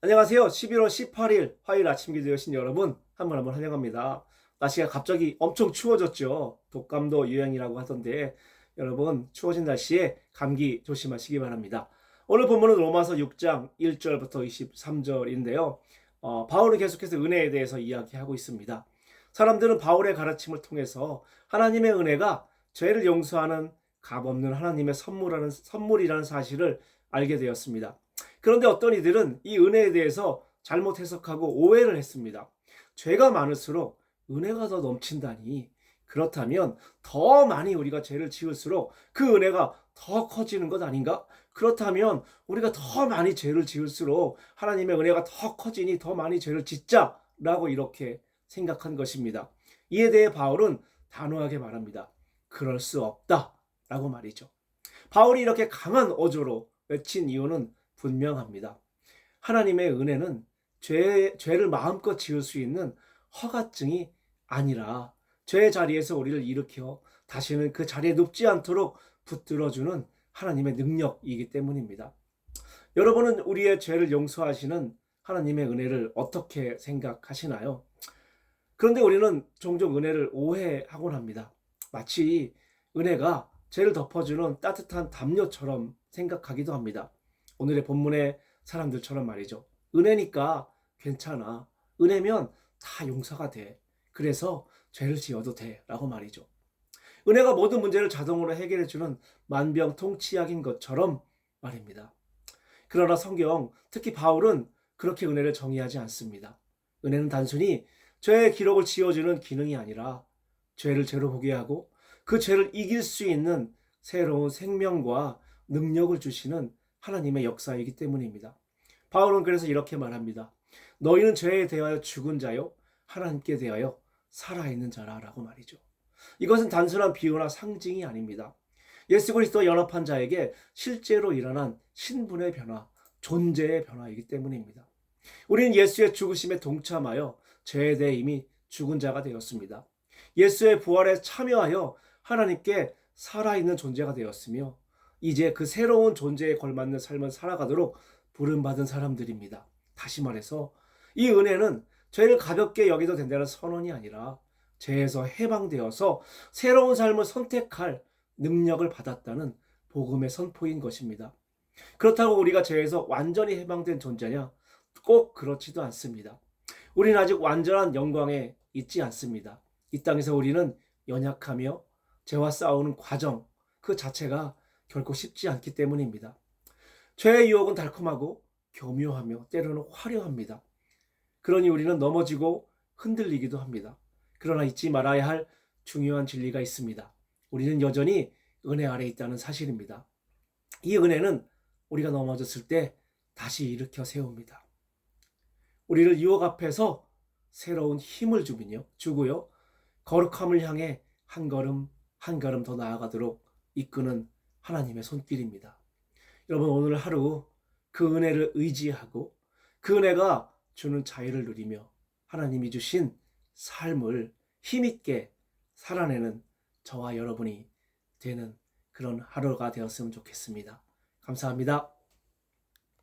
안녕하세요. 11월 18일 화요일 아침이 되신 여러분 한번 환영합니다. 날씨가 갑자기 엄청 추워졌죠. 독감도 유행이라고 하던데 여러분 추워진 날씨에 감기 조심하시기 바랍니다. 오늘 본문은 로마서 6장 1절부터 23절인데요. 바울은 계속해서 은혜에 대해서 이야기하고 있습니다. 사람들은 바울의 가르침을 통해서 하나님의 은혜가 죄를 용서하는 값없는 하나님의 선물이라는 사실을 알게 되었습니다. 그런데 어떤 이들은 이 은혜에 대해서 잘못 해석하고 오해를 했습니다. 죄가 많을수록 은혜가 더 넘친다니. 그렇다면 더 많이 우리가 죄를 지을수록 그 은혜가 더 커지는 것 아닌가? 그렇다면 우리가 더 많이 죄를 지을수록 하나님의 은혜가 더 커지니 더 많이 죄를 짓자라고 이렇게 생각한 것입니다. 이에 대해 바울은 단호하게 말합니다. 그럴 수 없다라고 말이죠. 바울이 이렇게 강한 어조로 외친 이유는 분명합니다. 하나님의 은혜는 죄를 마음껏 지을 수 있는 허가증이 아니라 죄의 자리에서 우리를 일으켜 다시는 그 자리에 눕지 않도록 붙들어주는 하나님의 능력이기 때문입니다. 여러분은 우리의 죄를 용서하시는 하나님의 은혜를 어떻게 생각하시나요? 그런데 우리는 종종 은혜를 오해하곤 합니다. 마치 은혜가 죄를 덮어주는 따뜻한 담요처럼 생각하기도 합니다. 오늘의 본문의 사람들처럼 말이죠. 은혜니까 괜찮아. 은혜면 다 용서가 돼. 그래서 죄를 지어도 돼. 라고 말이죠. 은혜가 모든 문제를 자동으로 해결해주는 만병통치약인 것처럼 말입니다. 그러나 성경, 특히 바울은 그렇게 은혜를 정의하지 않습니다. 은혜는 단순히 죄의 기록을 지워주는 기능이 아니라 죄를 죄로 보게 하고 그 죄를 이길 수 있는 새로운 생명과 능력을 주시는 하나님의 역사이기 때문입니다. 바울은 그래서 이렇게 말합니다. 너희는 죄에 대하여 죽은 자요 하나님께 대하여 살아있는 자라라고 말이죠. 이것은 단순한 비유나 상징이 아닙니다. 예수 그리스도와 연합한 자에게 실제로 일어난 신분의 변화, 존재의 변화이기 때문입니다. 우리는 예수의 죽으심에 동참하여 죄에 대해 이미 죽은 자가 되었습니다. 예수의 부활에 참여하여 하나님께 살아있는 존재가 되었으며 이제 그 새로운 존재에 걸맞는 삶을 살아가도록 부름받은 사람들입니다. 다시 말해서 이 은혜는 죄를 가볍게 여기도 된다는 선언이 아니라 죄에서 해방되어서 새로운 삶을 선택할 능력을 받았다는 복음의 선포인 것입니다. 그렇다고 우리가 죄에서 완전히 해방된 존재냐? 꼭 그렇지도 않습니다. 우리는 아직 완전한 영광에 있지 않습니다. 이 땅에서 우리는 연약하며 죄와 싸우는 과정 그 자체가 결코 쉽지 않기 때문입니다. 죄의 유혹은 달콤하고 교묘하며 때로는 화려합니다. 그러니 우리는 넘어지고 흔들리기도 합니다. 그러나 잊지 말아야 할 중요한 진리가 있습니다. 우리는 여전히 은혜 아래 있다는 사실입니다. 이 은혜는 우리가 넘어졌을 때 다시 일으켜 세웁니다. 우리를 유혹 앞에서 새로운 힘을 주고요. 거룩함을 향해 한 걸음 한 걸음 더 나아가도록 이끄는 하나님의 손길입니다. 여러분 오늘 하루 그 은혜를 의지하고 그 은혜가 주는 자유를 누리며 하나님이 주신 삶을 힘있게 살아내는 저와 여러분이 되는 그런 하루가 되었으면 좋겠습니다. 감사합니다.